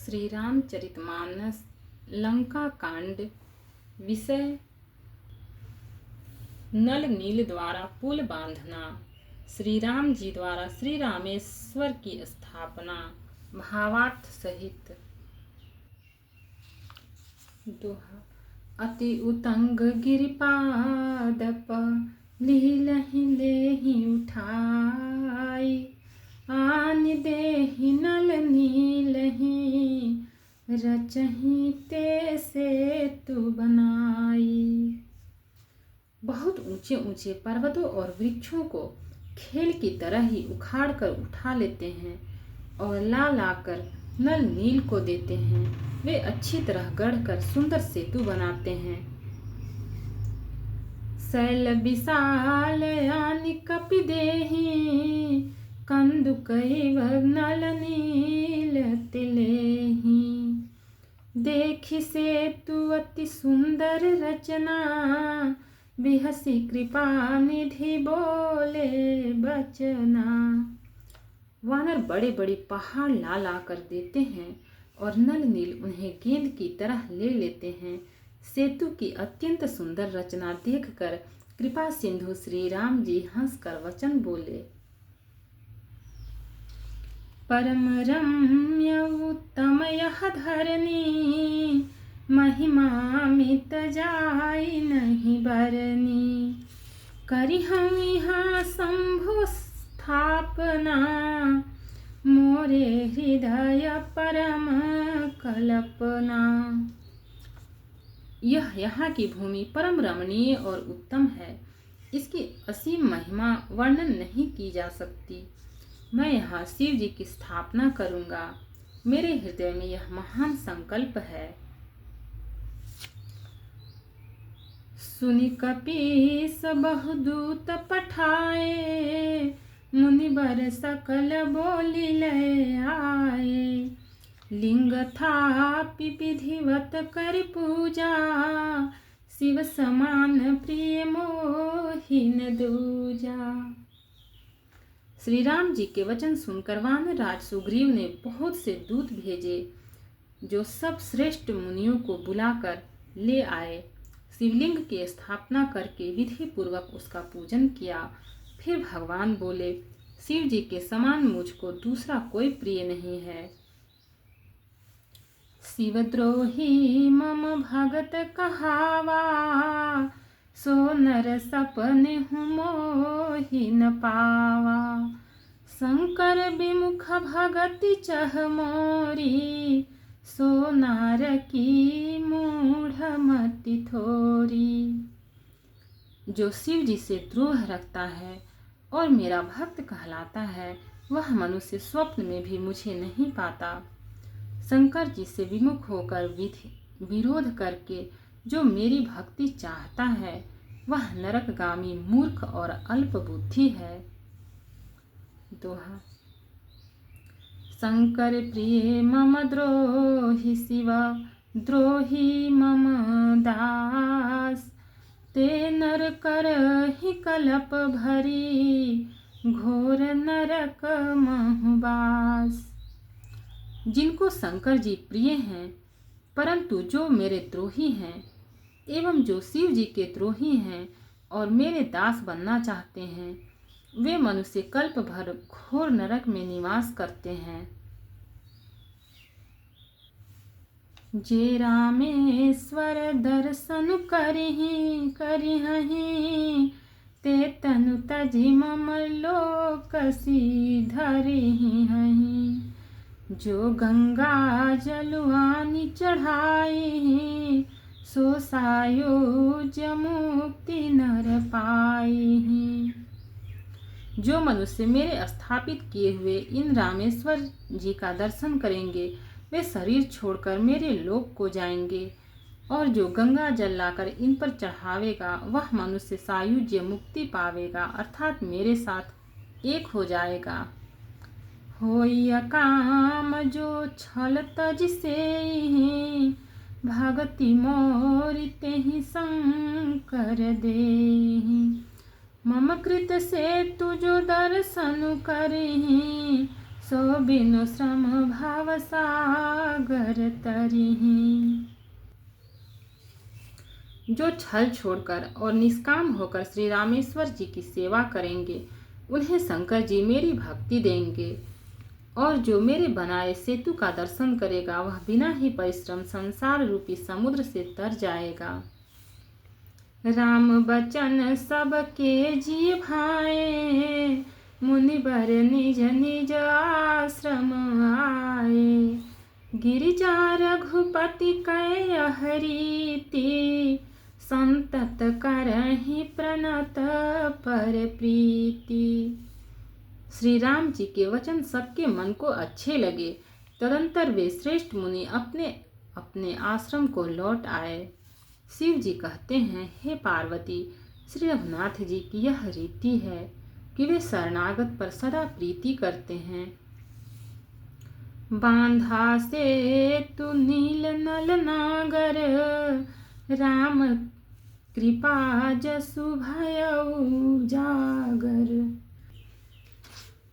श्री रामचरितमानस लंका कांड। विषय नल नील द्वारा पुल बांधना। श्री राम जी द्वारा श्री रामेश्वर की स्थापना। भावार्थ सहित। दोहा। अति उतंग गिरिपादप लीलहि लेहि उठाई, आन देहि नल नीलहि रचहि ते सेतु बनाई। बहुत ऊंचे ऊंचे पर्वतों और वृक्षों को खेल की तरह ही उखाड़ कर उठा लेते हैं और ला लाकर नल नील को देते हैं। वे अच्छी तरह गढ़कर सुंदर सेतु बनाते हैं। शैल विशाल यानि कपि देहि, कंदुकैव नल नील तिलेहि। देखि सेतु अति सुंदर रचना, बिहसी कृपा निधि बोले बचना। वानर बड़े बड़े पहाड़ ला ला कर देते हैं और नल नील उन्हें गेंद की तरह ले लेते हैं। सेतु की अत्यंत सुंदर रचना देखकर कृपा सिंधु श्री राम जी हंसकर वचन बोले। परम रम्य उत्तम यह धरनी, महिमामित जाय नहीं बरनी। करि हम यहाँ शंभु स्थापना, मोरे हृदय परम कल्पना। यह यहाँ की भूमि परम रमणीय और उत्तम है। इसकी असीम महिमा वर्णन नहीं की जा सकती। मैं यहाँ शिव जी की स्थापना करूँगा। मेरे हृदय में यह महान संकल्प है। सुनि कपीस बहुदूत पठाए, मुनिवर सकल बोली लय आए। लिंग थापि विधिवत कर पूजा, शिव समान प्रिय मोहि न दूजा। श्री राम जी के वचन सुनकर वानर राज सुग्रीव ने बहुत से दूत भेजे, जो सब श्रेष्ठ मुनियों को बुलाकर ले आए। शिवलिंग की स्थापना करके विधि पूर्वक उसका पूजन किया। फिर भगवान बोले, शिव जी के समान मुझको दूसरा कोई प्रिय नहीं है। शिवद्रोही मम भगत कहावा, सो नर सपने हूँ मोहि न पावा। शंकर विमुख भगति चह मोरी, सो नार की मूढ़ मति थोरी। जो शिव जी से द्रोह रखता है और मेरा भक्त कहलाता है, वह मनुष्य स्वप्न में भी मुझे नहीं पाता। शंकर जी से विमुख होकर विरोध करके जो मेरी भक्ति चाहता है, वह नरकगामी मूर्ख और अल्प बुद्धि है। दोहा। शंकर प्रिय मम द्रोहि शिव, द्रोहि मम दास। ते नर करहि कलप भरी, घोर नरक महबास। जिनको शंकर जी प्रिय हैं, परंतु जो मेरे द्रोही हैं एवं जो शिव जी के द्रोही हैं और मेरे दास बनना चाहते हैं, वे मनुष्य कल्प भर घोर नरक में निवास करते हैं। जे रामेश्वर दर्शन करिहि करिहि, ते तनु तजि मम लोक धरिहि हहि। जो गंगा जलवानी चढ़ाई, सो सायुज मुक्ति नर पाई। जो मनुष्य मेरे स्थापित किए हुए इन रामेश्वर जी का दर्शन करेंगे, वे शरीर छोड़कर मेरे लोक को जाएंगे। और जो गंगा जल लाकर इन पर चढ़ावेगा, वह मनुष्य सायुज्य मुक्ति पावेगा, अर्थात मेरे साथ एक हो जाएगा। होई काम जो छल तज सेहि, भगति मोरि तेहि शंकर देहि। मम कृत सेतु जो दर्शन करहि, सो बिनु श्रम भाव सागर तरिहीं। जो छल छोड़कर और निष्काम होकर श्री रामेश्वर जी की सेवा करेंगे उन्हें शंकर जी मेरी भक्ति देंगे, और जो मेरे बनाए सेतु का दर्शन करेगा वह बिना ही परिश्रम संसार रूपी समुद्र से तर जाएगा। राम बचन सबके जी भाए, मुनिवर निज निज आश्रम आए। गिरिजा रघुपति कह रीति, संतत करहि प्रणत पर प्रीति। श्री राम जी के वचन सबके मन को अच्छे लगे। तदंतर वे श्रेष्ठ मुनि अपने अपने आश्रम को लौट आए। शिव जी कहते हैं, हे पार्वती, श्री रघुनाथ जी की यह रीति है कि वे शरणागत पर सदा प्रीति करते हैं। बांधा से तु नील नल नागर, राम कृपा जसु भयउ जागर।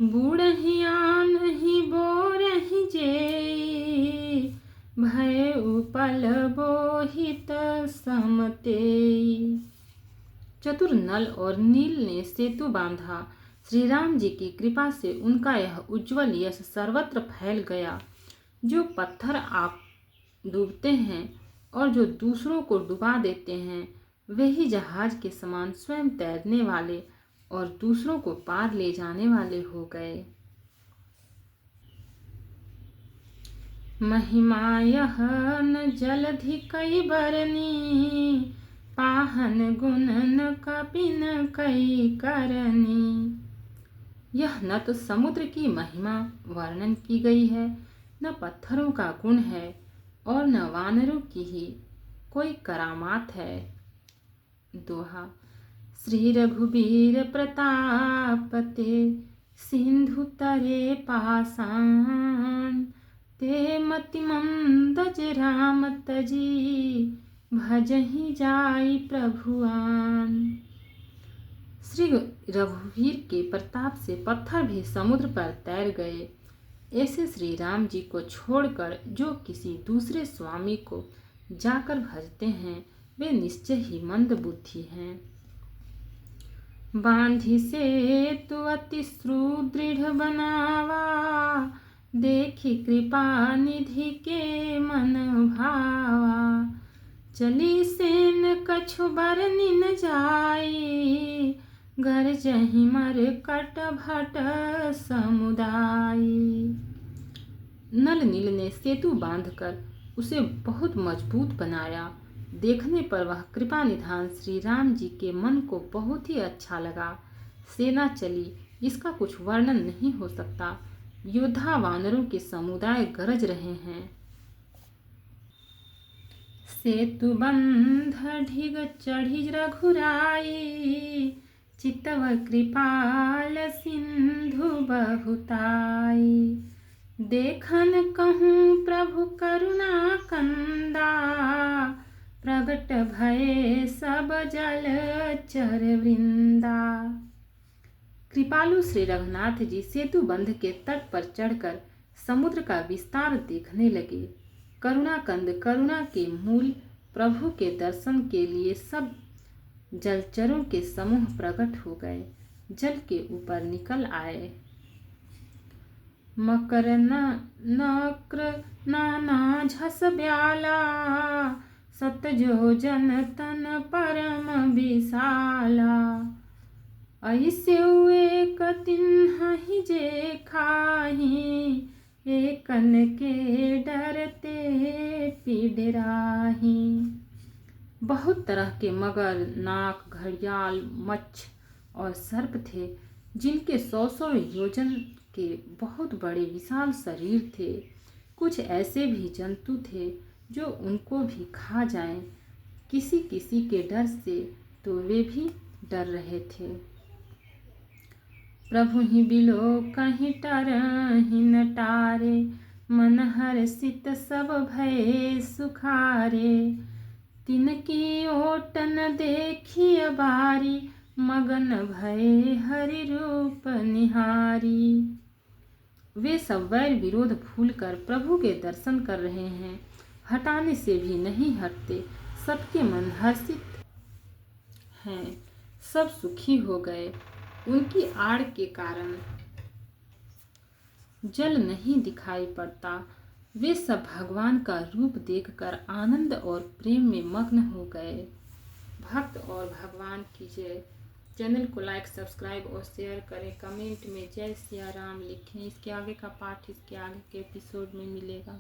बूढ़हियान ही बोरहि जेई, भयउ पल बोहित समतेई। चतुर नल और नील ने सेतु बांधा। श्री राम जी की कृपा से उनका यह उज्जवल यश सर्वत्र फैल गया। जो पत्थर आप डूबते हैं और जो दूसरों को डुबा देते हैं, वे ही जहाज के समान स्वयं तैरने वाले और दूसरों को पार ले जाने वाले हो गए। महिमा यह न जलधि कई बरनी, पाहन गुण न कपिन कई करनी। यह न तो समुद्र की महिमा वर्णन की गई है, न पत्थरों का गुण है, और न वानरों की ही कोई करामात है। दोहा। श्री रघुबीर प्रताप ते, सिंधु तरे पाषाण। ते मति मंदज राम तजी, भजहि जाई प्रभुआन। श्री रघुवीर के प्रताप से पत्थर भी समुद्र पर तैर गए। ऐसे श्री राम जी को छोड़कर जो किसी दूसरे स्वामी को जाकर भजते हैं, वे निश्चय ही मंद बुद्धि हैं। बांधी से तु अति सुदृढ़ बनावा, देखी कृपा निधि के मन भावा। चली सेन कछु बरनि न जाई, गरजहि मरकट भट समुदाई। नल नील ने सेतु बांधकर उसे बहुत मजबूत बनाया। देखने पर वह कृपा निधान श्री राम जी के मन को बहुत ही अच्छा लगा। सेना चली, इसका कुछ वर्णन नहीं हो सकता। योद्धा वानरों के समुदाय गरज रहे हैं। सेतु बंध ढिग चढ़ी रघुराई, चितव कृपाल सिंधु बहुताई। देखन कहूँ प्रभु करुणा कंदा, प्रगट भये सब जल चर वृंदा। कृपालु श्री रघुनाथ जी सेतु बंध के तट पर चढ़कर समुद्र का विस्तार देखने लगे। करुणाकंद करुणा के मूल प्रभु के दर्शन के लिए सब जलचरों के समूह प्रकट हो गए, जल के ऊपर निकल आए। मकर नक्र नाना झस ब्याला, सतजो जन तन परम विशाला। ऐसे एक तिन्हि जे खाही, एकन के डरते पिडराही। बहुत तरह के मगर, नाक, घड़ियाल, मच्छ और सर्प थे, जिनके 100 योजन के बहुत बड़े विशाल शरीर थे। कुछ ऐसे भी जंतु थे जो उनको भी खा जाएं। किसी किसी के डर से तो वे भी डर रहे थे। प्रभु ही बिलो कहीं टरहि न टारे, मन हर्षित सब भये सुखारे। तिनकी ओट न देखिय बारी, मगन भये हरि रूप निहारी। वे सब वैर विरोध भूलकर प्रभु के दर्शन कर रहे हैं, हटाने से भी नहीं हटते। सबके मन हर्षित हैं, सब सुखी हो गए। उनकी आड़ के कारण जल नहीं दिखाई पड़ता। वे सब भगवान का रूप देखकर आनंद और प्रेम में मग्न हो गए। भक्त और भगवान की जय। चैनल को लाइक, सब्सक्राइब और शेयर करें। कमेंट में जय सिया राम लिखें। इसके आगे का पाठ इसके आगे के एपिसोड में मिलेगा।